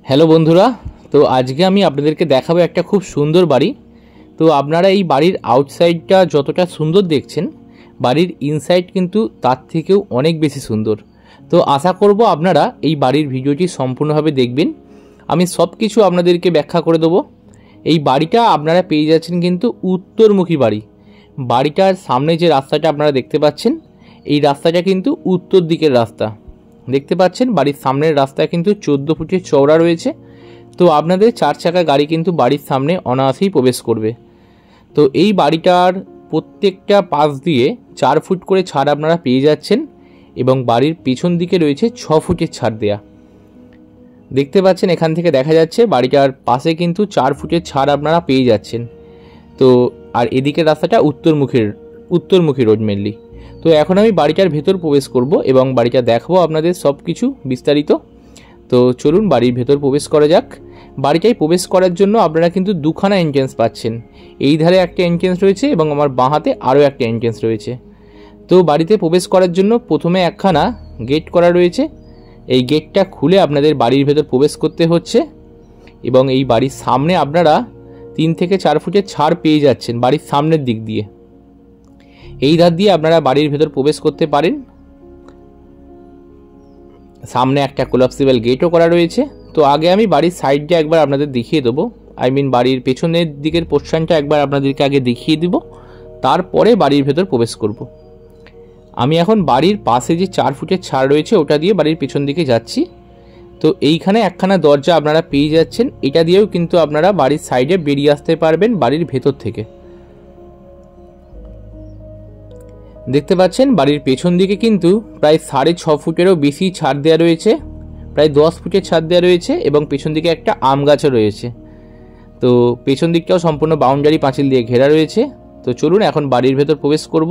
Hello বন্ধুরা, তো আজকে আমি আপনাদেরকে দেখাবো একটা খুব সুন্দর বাড়ি। তো আপনারা এই বাড়ির আউটসাইডটা যতটা সুন্দর দেখছেন, বাড়ির ইনসাইড কিন্তু তার থেকেও অনেক বেশি সুন্দর। তো আশা করব আপনারা এই বাড়ির ভিডিওটি সম্পূর্ণভাবে দেখবেন। আমি সব কিছু আপনাদেরকে ব্যাখ্যা করে দেবো। এই বাড়িটা আপনারা পেয়ে যাচ্ছেন কিন্তু উত্তরমুখী বাড়ি। বাড়িটার সামনে যে রাস্তাটা আপনারা দেখতে পাচ্ছেন, এই রাস্তাটা কিন্তু উত্তর দিকের রাস্তা। দেখতে পাচ্ছেন বাড়ির সামনের রাস্তা কিন্তু 14 ফুটের চওড়া রয়েছে। তো আপনাদের 4 চাকা গাড়ি কিন্তু বাড়ির সামনে অনায়াসেই প্রবেশ করবে। তো এই বাড়িটার প্রত্যেকটা পাশ দিয়ে 4 ফুট করে ছাদ আপনারা পেয়ে যাচ্ছেন এবং বাড়ির পিছন দিকে রয়েছে 6 ফুটের ছাদ দেয়া। দেখতে পাচ্ছেন এখান থেকে দেখা যাচ্ছে বাড়িটার পাশে কিন্তু 4 ফুটের ছাদ আপনারা পেয়ে যাচ্ছেন। তো আর এদিকের রাস্তাটা উত্তরমুখী রোড মেনলি। তো এখন আমি বাড়িটার ভেতর প্রবেশ করব এবং বাড়িটা দেখাবো আপনাদের সব কিছু বিস্তারিত। তো চলুন বাড়ির ভেতর প্রবেশ করা যাক। বাড়িটায় প্রবেশ করার জন্য আপনারা কিন্তু দুখানা এন্ট্রেন্স পাচ্ছেন। এই ধারে একটা এন্ট্রেন্স রয়েছে এবং আমার বাঁ হাতে আরও একটা এন্ট্রেন্স রয়েছে। তো বাড়িতে প্রবেশ করার জন্য প্রথমে একখানা গেট করা রয়েছে। এই গেটটা খুলে আপনাদের বাড়ির ভেতর প্রবেশ করতে হচ্ছে এবং এই বাড়ির সামনে আপনারা 3 থেকে 4 ফুটের ছাদ পেয়ে যাচ্ছেন বাড়ির সামনের দিক দিয়ে। এই ধার দিয়ে আপনারা বাড়ির ভেতর প্রবেশ করতে পারেন। সামনে একটা কোলাপসিবল গেটও করা রয়েছে। তো আগে আমি বাড়ির সাইডটা একবার আপনাদের দেখিয়ে দেবো, বাড়ির পেছনের দিকের পোর্শনটা একবার আপনাদেরকে আগে দেখিয়ে দিব, তারপরে বাড়ির ভেতর প্রবেশ করব। আমি এখন বাড়ির পাশে যে 4 ফুটের ছাদ রয়েছে ওটা দিয়ে বাড়ির পেছন দিকে যাচ্ছি। তো এইখানে একখানা দরজা আপনারা পেয়ে যাচ্ছেন। এটা দিয়েও কিন্তু আপনারা বাড়ির সাইডে বেরিয়ে আসতে পারবেন বাড়ির ভেতর থেকে। দেখতে পাচ্ছেন বাড়ির পেছন দিকে কিন্তু প্রায় 6.5 ফুটেরও বেশি ছাদ দেওয়া রয়েছে, প্রায় 10 ফুটের ছাদ দেওয়া রয়েছে এবং পেছন দিকে একটা আম গাছও রয়েছে। তো পেছন দিকটাও সম্পূর্ণ বাউন্ডারি পাঁচিল দিয়ে ঘেরা রয়েছে। তো চলুন এখন বাড়ির ভেতর প্রবেশ করব।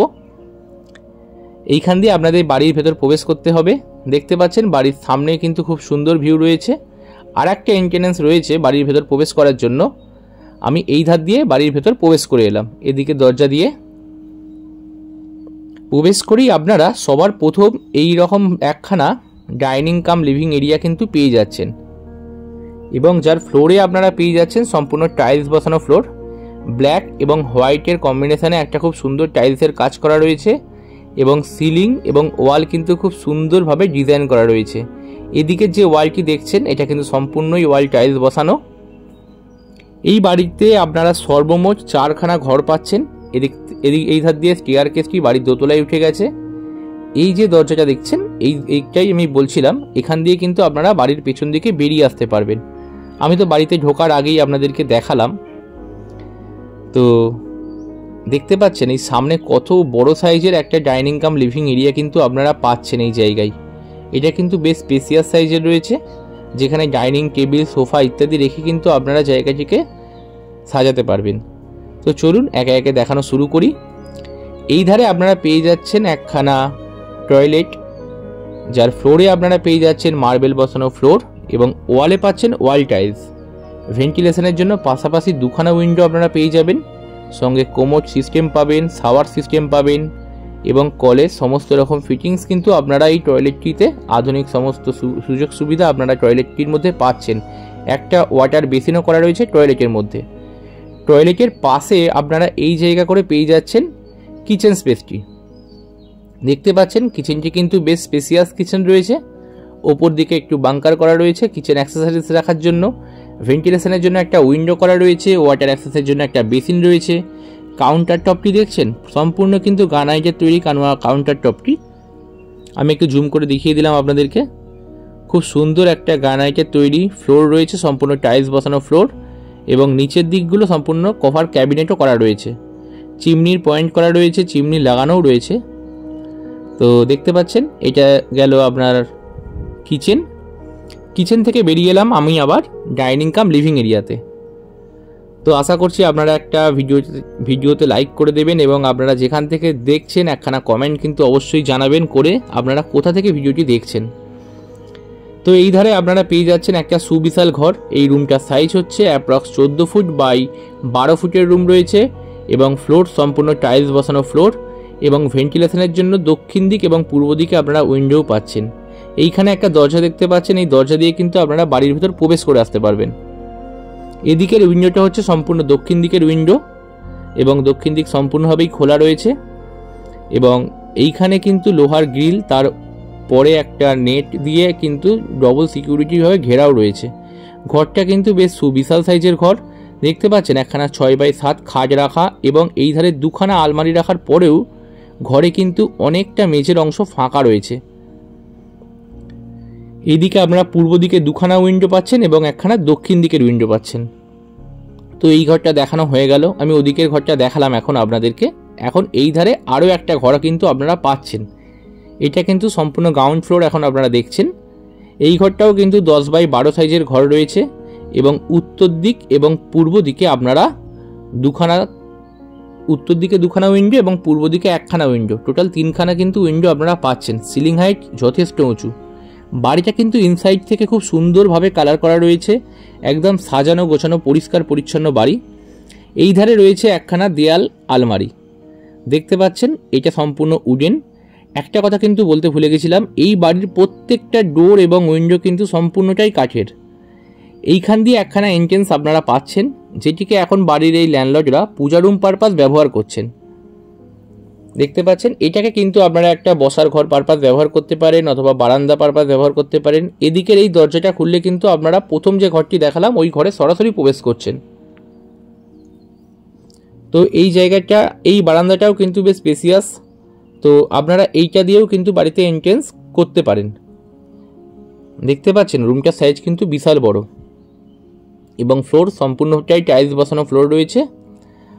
এইখান দিয়ে আপনাদের বাড়ির ভেতর প্রবেশ করতে হবে। দেখতে পাচ্ছেন বাড়ির সামনে কিন্তু খুব সুন্দর ভিউ রয়েছে। আর একটা এন্ট্রেন্স রয়েছে বাড়ির ভেতর প্রবেশ করার জন্য। আমি এই ধার দিয়ে বাড়ির ভেতর প্রবেশ করে এলাম, এদিকে দরজা দিয়ে প্রবেশ করেই আপনারা সবার প্রথম এই রকম একখানা ডাইনিং কাম লিভিং এরিয়া কিন্তু পেয়ে যাচ্ছেন এবং যার ফ্লোরে আপনারা পেয়ে যাচ্ছেন সম্পূর্ণ টাইলস বসানো ফ্লোর। ব্ল্যাক এবং হোয়াইটের কম্বিনেশনে একটা খুব সুন্দর টাইলসের কাজ করা রয়েছে এবং সিলিং এবং ওয়াল কিন্তু খুব সুন্দরভাবে ডিজাইন করা রয়েছে। এদিকের যে ওয়ালটি দেখছেন এটা কিন্তু সম্পূর্ণই ওয়াল টাইলস বসানো। এই বাড়িতে আপনারা সর্বমোট 4খানা ঘর পাচ্ছেন। এই ধার দিয়ে স্টেয়ার কেসটি বাড়ির দোতলায় উঠে গেছে। এই যে দরজাটা দেখছেন এইটাই আমি বলছিলাম, এখান দিয়ে কিন্তু আপনারা বাড়ির পেছন দিকে বেরিয়ে আসতে পারবেন। আমি তো বাড়িতে ঢোকার আগেই আপনাদেরকে দেখালাম। তো দেখতে পাচ্ছেন এই সামনে কত বড় সাইজের একটা ডাইনিং কাম লিভিং এরিয়া কিন্তু আপনারা পাচ্ছেন এই জায়গায়। এটা কিন্তু বেশ স্পেসিয়াস সাইজের রয়েছে, যেখানে ডাইনিং টেবিল সোফা ইত্যাদি রেখে কিন্তু আপনারা জায়গাটিকে সাজাতে পারবেন। তো চলুন একে একে দেখানো শুরু করি। এই ধারে আপনারা পেয়ে যাচ্ছেন একখানা টয়লেট, যার ফ্লোরে আপনারা পেয়ে যাচ্ছেন মার্বেল বসানো ফ্লোর এবং ওয়ালে পাচ্ছেন ওয়াল টাইলস। ভেন্টিলেশনের জন্য পাশাপাশি দুখানা উইন্ডো আপনারা পেয়ে যাবেন, সঙ্গে কোমোড সিস্টেম পাবেন, শাওয়ার সিস্টেম পাবেন এবং কলের সমস্ত রকম ফিটিংস কিন্তু আপনারা এই টয়লেটটিতে আধুনিক সমস্ত সুযোগ সুবিধা আপনারা টয়লেটটির মধ্যে পাচ্ছেন। একটা ওয়াটার বেসিনও করা রয়েছে টয়লেটের মধ্যে। টয়লেটের পাশে আপনারা এই জায়গা করে পেয়ে যাচ্ছেন কিচেন স্পেসটি। দেখতে পাচ্ছেন কিচেনটি কিন্তু বেশ স্পেসিয়াস কিচেন রয়েছে। ওপর দিকে একটু বাঙ্কার করা রয়েছে কিচেন অ্যাক্সেসরিজ রাখার জন্য। ভেন্টিলেশনের জন্য একটা উইন্ডো করা রয়েছে, ওয়াটার অ্যাক্সেসের জন্য একটা বেসিন রয়েছে। কাউন্টার টপটি দেখছেন সম্পূর্ণ কিন্তু গ্রানাইটের তৈরি কাউন্টার টপটি। আমি একটু জুম করে দেখিয়ে দিলাম আপনাদেরকে। খুব সুন্দর একটা গ্রানাইটের তৈরি ফ্লোর রয়েছে, সম্পূর্ণ টাইলস বসানো ফ্লোর এবং নিচের দিকগুলো সম্পূর্ণ কভার ক্যাবিনেটও করা রয়েছে। চিমনির পয়েন্ট করা রয়েছে, চিমনি লাগানোও রয়েছে। তো দেখতে পাচ্ছেন এটা গেল আপনার কিচেন থেকে বেরিয়ে এলাম আমি আবার ডাইনিং কাম লিভিং এরিয়াতে। তো আশা করছি আপনারা একটা ভিডিওতে লাইক করে দেবেন এবং আপনারা যেখান থেকে দেখছেন একখানা কমেন্ট কিন্তু অবশ্যই জানাবেন করে আপনারা কোথা থেকে ভিডিওটি দেখছেন। তো এই ধারে আপনারা পেয়ে যাচ্ছেন একটা সুবিশাল ঘর। এই রুমটার সাইজ হচ্ছে অ্যাপ্রক্স 14 ফুট বাই 12 ফুটের রুম রয়েছে এবং ফ্লোর সম্পূর্ণ টাইলস বসানো ফ্লোর এবং ভেন্টিলেশনের জন্য দক্ষিণ দিক এবং পূর্ব দিকে আপনারা উইন্ডো পাচ্ছেন। এইখানে একটা দরজা দেখতে পাচ্ছেন, এই দরজা দিয়ে কিন্তু আপনারা বাড়ির ভিতর প্রবেশ করে আসতে পারবেন। এদিকের উইন্ডোটা হচ্ছে সম্পূর্ণ দক্ষিণ দিকের উইন্ডো এবং দক্ষিণ দিক সম্পূর্ণভাবেই খোলা রয়েছে এবং এইখানে কিন্তু লোহার গ্রিল, তার পরে একটা নেট দিয়ে কিন্তু ডবল সিকিউরিটিভাবে ঘেরাও রয়েছে। ঘরটা কিন্তু বেশ সুবিশাল সাইজের ঘর দেখতে পাচ্ছেন। একখানা 6x7 খাট রাখা এবং এই ধারে দুখানা আলমারি রাখার পরেও ঘরে কিন্তু অনেকটা মেঝের অংশ ফাঁকা রয়েছে। এইদিকে আপনারা পূর্ব দিকে দুখানা উইন্ডো পাচ্ছেন এবং একখানা দক্ষিণ দিকের উইন্ডো পাচ্ছেন। তো এই ঘরটা দেখানো হয়ে গেল, আমি ওদিকের ঘরটা দেখালাম এখন আপনাদেরকে। এখন এই ধারে আরও একটা ঘর কিন্তু আপনারা পাচ্ছেন, এটা কিন্তু সম্পূর্ণ গ্রাউন্ড ফ্লোর এখন আপনারা দেখছেন। এই ঘরটাও কিন্তু 10x12 সাইজের ঘর রয়েছে এবং উত্তর দিক এবং পূর্ব দিকে আপনারা উত্তর দিকে দুখানা উইন্ডো এবং পূর্ব দিকে একখানা উইন্ডো, টোটাল 3খানা কিন্তু উইন্ডো আপনারা পাচ্ছেন। সিলিং হাইট যথেষ্ট উঁচু। বাড়িটা কিন্তু ইনসাইড থেকে খুব সুন্দরভাবে কালার করা রয়েছে, একদম সাজানো গোছানো পরিষ্কার পরিচ্ছন্ন বাড়ি। এই ধারে রয়েছে একখানা দেয়াল আলমারি দেখতে পাচ্ছেন, এটা সম্পূর্ণ উডেন। একটা কথা কিন্তু বলতে ভুলে গেছিলাম, এই বাড়ির প্রত্যেকটা ডোর এবং উইন্ডো কিন্তু সম্পূর্ণটাই কাঠের। এইখান দিয়ে একখানা এন্ট্রেন্স আপনারা পাচ্ছেন, যেটিকে এখন বাড়ির এই ল্যান্ডলর্ডরা পূজা রুম পারপাস ব্যবহার করছেন। দেখতে পাচ্ছেন, এটাকে কিন্তু আপনারা একটা বসার ঘর পারপাস ব্যবহার করতে পারেন অথবা বারান্দা পারপাস ব্যবহার করতে পারেন। এদিকের এই দরজাটা খুললে কিন্তু আপনারা প্রথম যে ঘরটি দেখালাম ওই ঘরে সরাসরি প্রবেশ করছেন। তো এই জায়গাটা, এই বারান্দাটাও কিন্তু বেশ স্পেসিয়াস, তো আপনারা এইটা দিয়েও কিন্তু বাড়িতে এন্ট্রেন্স করতে পারেন। দেখতে পাচ্ছেন রুমটার সাইজ কিন্তু বিশাল বড় এবং ফ্লোর সম্পূর্ণটাই টাইলস বসানো ফ্লোর রয়েছে।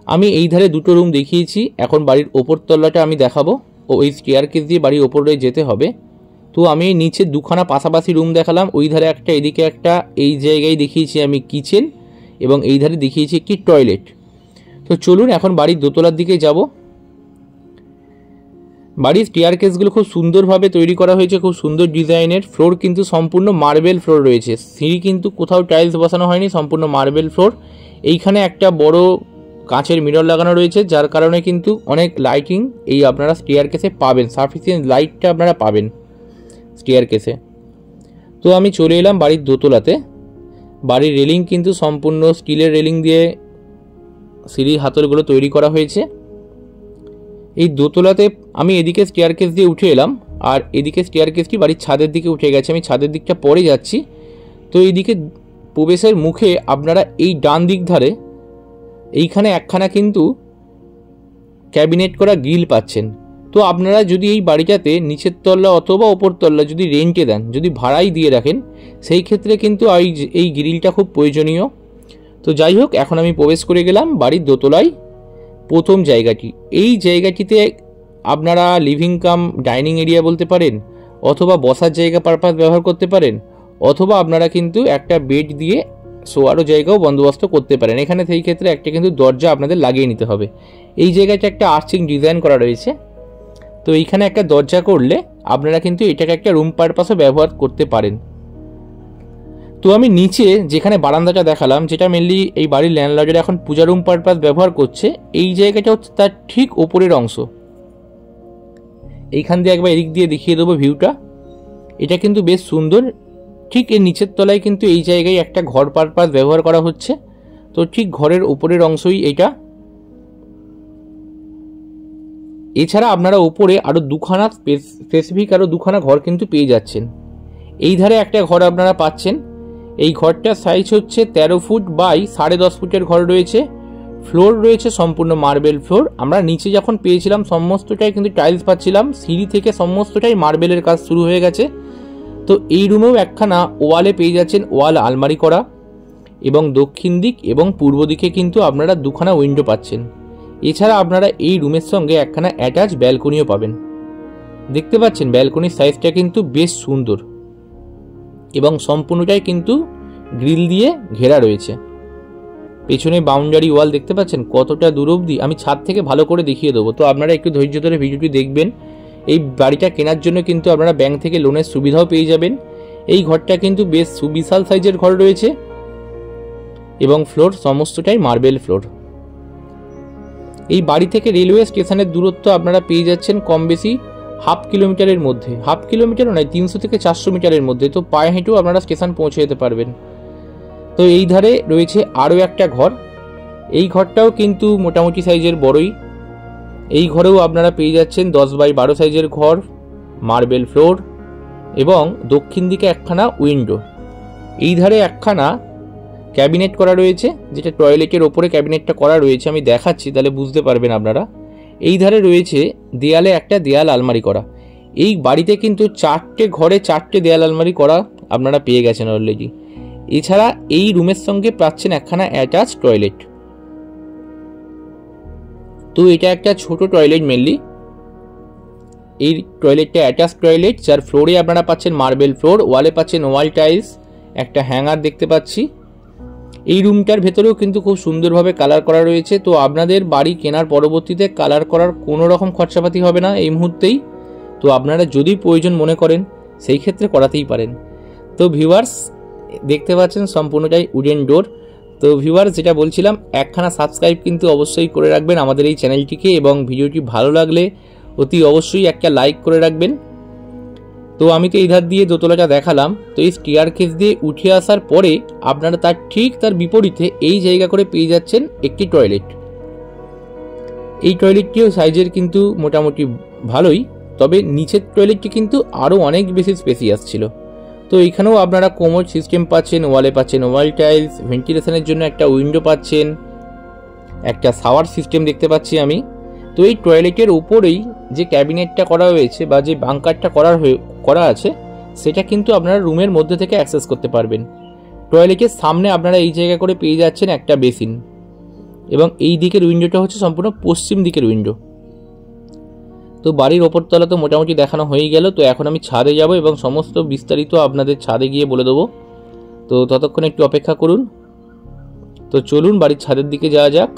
আমি এই ধারে দুটো রুম দেখিয়েছি, এখন বাড়ির ওপর তলাটা আমি দেখাবো। ওই স্টেয়ারকেস দিয়ে বাড়ির ওপরে যেতে হবে। তো আমি নিচে দুখানা পাশাপাশি রুম দেখালাম, ওই ধারে একটা এদিকে একটা। এই জায়গায় দেখিয়েছি আমি কিচেন এবং এই ধারে দেখিয়েছি একটি টয়লেট। তো চলুন এখন বাড়ির দোতলার দিকে যাব। বাড়ির স্টেয়ারকেসগুলো খুব সুন্দরভাবে তৈরি করা হয়েছে, খুব সুন্দর ডিজাইনের। ফ্লোর কিন্তু সম্পূর্ণ মার্বেল ফ্লোর রয়েছে, সিঁড়ি কিন্তু কোথাও টাইলস বসানো হয়নি, সম্পূর্ণ মার্বেল ফ্লোর। এইখানে একটা বড় কাঁচের মিরর লাগানো রয়েছে, যার কারণে কিন্তু অনেক লাইটিং এই আপনারা স্টেয়ারকেসে পাবেন, সাফিসিয়েন্ট লাইটটা আপনারা পাবেন স্টেয়ারকেসে। তো আমি চলে এলাম বাড়ির দোতলাতে। বাড়ির রেলিং কিন্তু সম্পূর্ণ স্টিলের রেলিং দিয়ে সিঁড়ির হাতলগুলো তৈরি করা হয়েছে। এই দোতলাতে আমি এদিকে স্টেয়ারকেস দিয়ে উঠে এলাম আর এদিকে স্টেয়ারকেসটি বাড়ির ছাদের দিকে উঠে গেছে, আমি ছাদের দিকটা পরে যাচ্ছি। তো এইদিকে প্রবেশের মুখে আপনারা এই ডান দিক ধারে এইখানে একখানা কিন্তু ক্যাবিনেট করা গ্রিল পাচ্ছেন। তো আপনারা যদি এই বাড়িটাতে নিচের তলা অথবা ওপর তলা যদি রেন্টে দেন, যদি ভাড়াই দিয়ে রাখেন, সেই ক্ষেত্রে কিন্তু এই গ্রিলটা খুব প্রয়োজনীয়। তো যাই হোক, এখন আমি প্রবেশ করে গেলাম বাড়ির দোতলায় প্রথম জায়গাটি। এই জায়গাটিতে আপনারা লিভিং কাম ডাইনিং এরিয়া বলতে পারেন অথবা বসার জায়গা পারপাস ব্যবহার করতে পারেন, অথবা আপনারা কিন্তু একটা বেড দিয়ে শোয়ারও জায়গাও বন্দোবস্ত করতে পারেন। এখানে সেই ক্ষেত্রে একটা কিন্তু দরজা আপনাদের লাগিয়ে নিতে হবে। এই জায়গাটা একটা আর্চিং ডিজাইন করা রয়েছে, তো এইখানে একটা দরজা করলে আপনারা কিন্তু এটাকে একটা রুম পারপাসও ব্যবহার করতে পারেন। তো আমি নিচে যেখানে বারান্দাটা দেখালাম, যেটা মেনলি এই বাড়ির ল্যান্ডলর্ডেরা এখন পূজা রুম পারপাস ব্যবহার করছে, এই জায়গাটা হচ্ছে তার ঠিক ওপরের অংশ। এইখান দিয়ে একবার এদিক দিয়ে দেখিয়ে দেবো ভিউটা, এটা কিন্তু বেশ সুন্দর। ঠিক এর নিচের তলায় কিন্তু এই জায়গায় একটা ঘর পারপাস ব্যবহার করা হচ্ছে, তো ঠিক ঘরের উপরের অংশই এটা। এছাড়া আপনারা উপরে আরও দুখানা স্পেসিফিক আরও দুখানা ঘর কিন্তু পেয়ে যাচ্ছেন। এই ধারে একটা ঘর আপনারা পাচ্ছেন, এই ঘরটার সাইজ হচ্ছে 13 ফুট বাই 10.5 ফুটের ঘর রয়েছে। ফ্লোর রয়েছে সম্পূর্ণ মার্বেল ফ্লোর। আমরা নিচে যখন পেয়েছিলাম সমস্তটাই কিন্তু টাইলস পাচ্ছিলাম, সিঁড়ি থেকে সমস্তটাই মার্বেলের কাজ শুরু হয়ে গেছে। তো এই রুমেও একখানা ওয়ালে পেয়ে যাচ্ছেন ওয়াল আলমারি করা এবং দক্ষিণ দিক এবং পূর্ব দিকে কিন্তু আপনারা দুখানা উইন্ডো পাচ্ছেন। এছাড়া আপনারা এই রুমের সঙ্গে একখানা অ্যাটাচ ব্যালকনিও পাবেন। দেখতে পাচ্ছেন ব্যালকনির সাইজটা কিন্তু বেশ সুন্দর এবং সম্পূর্ণটাই কিন্তু গ্রিল দিয়ে ঘেরা রয়েছে। পেছনে বাউন্ডারি ওয়াল দেখতে পাচ্ছেন কতটা দূর অবধি, আমি ছাদ থেকে ভালো করে দেখিয়ে দেবো, তো আপনারা একটু ধৈর্য ধরে ভিডিওটি দেখবেন। এই বাড়িটা কেনার জন্য কিন্তু আপনারা ব্যাংক থেকে লোনের সুবিধাও পেয়ে যাবেন। এই ঘরটা কিন্তু বেশ সুবিশাল সাইজের ঘর রয়েছে এবং ফ্লোর সমস্তটাই মার্বেল ফ্লোর। এই বাড়ি থেকে রেলওয়ে স্টেশনের দূরত্ব আপনারা পেয়ে যাচ্ছেন কম বেশি হাফ কিলোমিটারের মধ্যে, হাফ কিলোমিটারও নয় 300 থেকে 400 মিটারের মধ্যে, তো পায়ে হেঁটেও আপনারা স্টেশন পৌঁছে যেতে পারবেন। তো এই ধারে রয়েছে আরও একটা ঘর, এই ঘরটাও কিন্তু মোটামুটি সাইজের বড়ই। এই ঘরেও আপনারা পেয়ে যাচ্ছেন 10x12 সাইজের ঘর, মার্বেল ফ্লোর এবং দক্ষিণ দিকে একখানা উইন্ডো। এই ধারে একখানা ক্যাবিনেট করা রয়েছে, যেটা টয়লেটের ওপরে ক্যাবিনেটটা করা রয়েছে, আমি দেখাচ্ছি তাহলে বুঝতে পারবেন আপনারা। এই ধারে রয়েছে দেয়ালে একটা দেয়াল আলমারি করা। এই বাড়িতে কিন্তু 4টে ঘরে 4টে দেয়াল আলমারি করা আপনারা পেয়ে গেছেন অলরেডি। এছাড়া এই রুমের সঙ্গে পাচ্ছেন একখানা অ্যাটাচ টয়লেট। তো এটা একটা ছোট টয়লেট মেনলি। এই টয়লেটটা অ্যাটাচ টয়লেট, যার ফ্লোরে আপনারা পাচ্ছেন মার্বেল ফ্লোর, ওয়ালে পাচ্ছেন ওয়াল টাইলস, একটা হ্যাঙ্গার দেখতে পাচ্ছি। এই রুমটার ভেতরেও কিন্তু খুব সুন্দরভাবে কালার করা রয়েছে। তো আপনাদের বাড়ি কেনার পরবর্তীতে কালার করার কোনো রকম খরচাপাতি হবে না এই মুহূর্তেই। তো আপনারা যদি প্রয়োজন মনে করেন সেই ক্ষেত্রে করাতেই পারেন। তো ভিউয়ার্স দেখতে পাচ্ছেন সম্পূর্ণটাই উডেন ডোর। তো ভিউয়ার্স যেটা বলছিলাম, একখানা সাবস্ক্রাইব কিন্তু অবশ্যই করে রাখবেন আমাদের এই চ্যানেলটিকে, এবং ভিডিওটি ভালো লাগলে অতি অবশ্যই একটা লাইক করে রাখবেন। তো আমি তো এই ধার দিয়ে দোতলাটা দেখালাম। তো এই স্টেয়ারকেস দিয়ে উঠে আসার পরে আপনারা তার বিপরীতে এই জায়গা করে পেয়ে যাচ্ছেন একটি টয়লেট। এই টয়লেটটিও সাইজের কিন্তু মোটামুটি ভালোই, তবে নিচের টয়লেটটি কিন্তু আরও অনেক বেশি স্পেসিয়াস ছিল। তো এইখানেও আপনারা কোমোড সিস্টেম পাচ্ছেন, ওয়ালে পাচ্ছেন ওয়াল টাইলস, ভেন্টিলেশনের জন্য একটা উইন্ডো পাচ্ছেন, একটা শাওয়ার সিস্টেম দেখতে পাচ্ছি আমি। তো এই টয়লেটের উপরেই যে ক্যাবিনেটটা করা হয়েছে বা যে বাঙ্কারটা করা আছে, সেটা কিন্তু আপনারা রুমের মধ্যে থেকে অ্যাক্সেস করতে পারবেন। টয়লেটের সামনে আপনারা এই জায়গা করে পেয়ে যাচ্ছেন একটা বেসিন, এবং এই দিকের উইন্ডোটা হচ্ছে সম্পূর্ণ পশ্চিম দিকের উইন্ডো। তো বাড়ির ওপরতলা তো মোটামুটি দেখানো হয়েই গেল। তো এখন আমি ছাদে যাব এবং সমস্ত বিস্তারিত আপনাদের ছাদে গিয়ে বলে দেবো। তো ততক্ষণ একটু অপেক্ষা করুন। তো চলুন বাড়ির ছাদের দিকে যাওয়া যাক।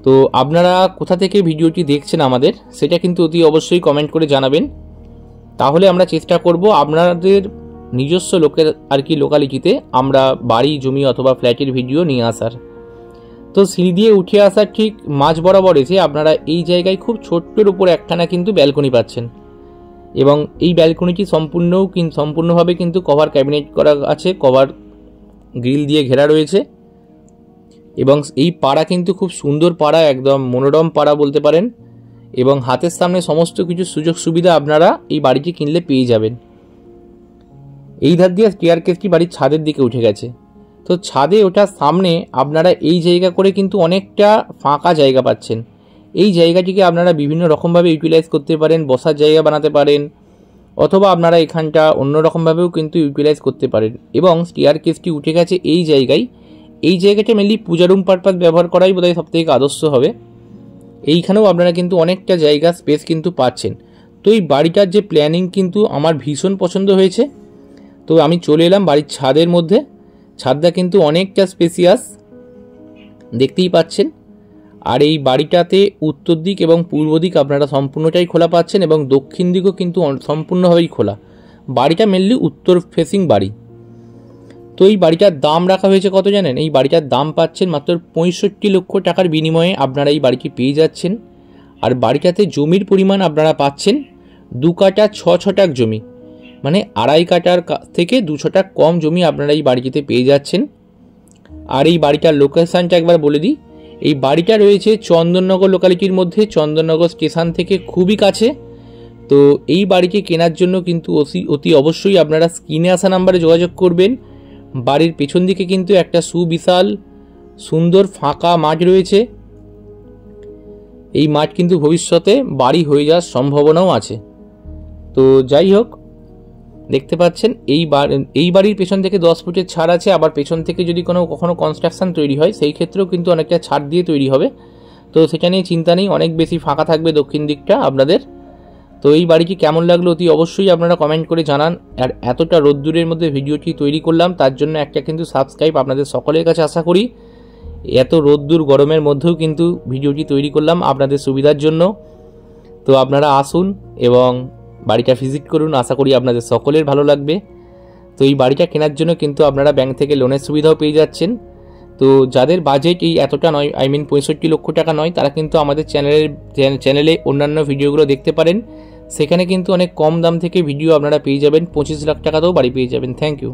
তো আপনারা কোথা থেকে ভিডিওটি দেখছেন আমাদের, সেটা কিন্তু অতি অবশ্যই কমেন্ট করে জানাবেন। তাহলে আমরা চেষ্টা করব আপনাদের নিজস্ব লোকালিটিতে আমরা বাড়ি, জমি অথবা ফ্ল্যাটের ভিডিও নিয়ে আসার। তো সিঁড়ি দিয়ে উঠে আসার ঠিক মাঝ বরাবর এসে আপনারা এই জায়গায় খুব ছোট্টের উপর একখানা কিন্তু ব্যালকনি পাচ্ছেন, এবং এই ব্যালকনিটি সম্পূর্ণভাবে কিন্তু কভার ক্যাবিনেট করা আছে, কভার গ্রিল দিয়ে ঘেরা রয়েছে। এবং এই পাড়া কিন্তু খুব সুন্দর পাড়া, একদম মনোরম পাড়া বলতে পারেন, এবং হাতের সামনে সমস্ত কিছু সুযোগ সুবিধা আপনারা এই বাড়িটি কিনলে পেয়ে যাবেন। এই ধার দিয়ে স্টেয়ারকেসটি বাড়ির ছাদের দিকে উঠে গেছে। তো ছাদে ওঠার সামনে আপনারা এই জায়গা করে কিন্তু অনেকটা ফাঁকা জায়গা পাচ্ছেন। এই জায়গাটিকে আপনারা বিভিন্ন রকমভাবে ইউটিলাইজ করতে পারেন, বসার জায়গা বানাতে পারেন, অথবা আপনারা এখানটা অন্যরকমভাবেও কিন্তু ইউটিলাইজ করতে পারেন। এবং স্টেয়ারকেসটি উঠে গেছে এই জায়গায়। এই জায়গাটা মেনলি পূজা রুম পারপাস ব্যবহার করাই বোধহয় সবথেকে আদর্শ হবে। এইখানেও আপনারা কিন্তু অনেকটা জায়গা স্পেস কিন্তু পাচ্ছেন। তো এই বাড়িটার যে প্ল্যানিং কিন্তু আমার ভীষণ পছন্দ হয়েছে। তো আমি চলে এলাম বাড়ির ছাদের মধ্যে। ছাদটা কিন্তু অনেকটা স্পেসিয়াস দেখতেই পাচ্ছেন। আর এই বাড়িটাতে উত্তর দিক এবং পূর্ব দিক আপনারা সম্পূর্ণটাই খোলা পাচ্ছেন, এবং দক্ষিণ দিকও কিন্তু সম্পূর্ণভাবেই খোলা। বাড়িটা মেনলি উত্তর ফেসিং বাড়ি। তো এই বাড়িটার দাম রাখা হয়েছে কত জানেন? এই বাড়িটার দাম পাচ্ছেন মাত্র 65 লক্ষ টাকার বিনিময়ে আপনারা এই বাড়িটি পেয়ে যাচ্ছেন। আর বাড়িটাতে জমির পরিমাণ আপনারা পাচ্ছেন 2 কাঠা 6 ছটাক জমি, মানে 2.5 কাঠার থেকে 2 ছটাক কম জমি আপনারা এই বাড়িটিতে পেয়ে যাচ্ছেন। আর এই বাড়িটার লোকেশানটা একবার বলে দিই। এই বাড়িটা রয়েছে চন্দননগর লোকালিটির মধ্যে, চন্দননগর স্টেশন থেকে খুবই কাছে। তো এই বাড়িটি কেনার জন্য কিন্তু অতি অবশ্যই আপনারা স্ক্রিনে আসা নাম্বারে যোগাযোগ করবেন। বাড়ির পেছন দিকে কিন্তু একটা সুবিশাল সুন্দর ফাঁকা মাঠ রয়েছে। এই মাঠ কিন্তু ভবিষ্যতে বাড়ি হয়ে যাওয়ার সম্ভাবনাও আছে। তো যাই হোক, দেখতে পাচ্ছেন এই বাড়ির পেছন থেকে 10 ফুটের ছাড় আছে। আবার পেছন থেকে যদি কখনো কনস্ট্রাকশন তৈরি হয়, সেই ক্ষেত্রেও কিন্তু অনেকটা ছাড় দিয়ে তৈরি হবে। তো সেটা নিয়ে চিন্তা নেই, অনেক বেশি ফাঁকা থাকবে দক্ষিণ দিকটা আপনাদের। তো এই বাড়িটি কেমন লাগলো অতি অবশ্যই আপনারা কমেন্ট করে জানান। আর এতটা রোদ্দুরের মধ্যে ভিডিওটি তৈরি করলাম, তার জন্য একটা কিন্তু সাবস্ক্রাইব আপনাদের সকলের কাছে আশা করি। এত রোদ্দুর গরমের মধ্যেও কিন্তু ভিডিওটি তৈরি করলাম আপনাদের সুবিধার জন্য। তো আপনারা আসুন এবং বাড়িটা ভিজিট করুন, আশা করি আপনাদের সকলের ভালো লাগবে। তো এই বাড়িটা কেনার জন্য কিন্তু আপনারা ব্যাংক থেকে লোনের সুবিধাও পেয়ে যাচ্ছেন। তো যাদের বাজেট এই এতটা নয়, 65 লক্ষ টাকা নয়, তারা কিন্তু আমাদের চ্যানেলে অন্যান্য ভিডিওগুলো দেখতে পারেন। সেখানে কিন্তু অনেক কম দাম থেকে ভিডিও আপনারা পেয়ে যাবেন, 25 লাখ টাকাতেও বাড়ি পেয়ে যাবেন। Thank you.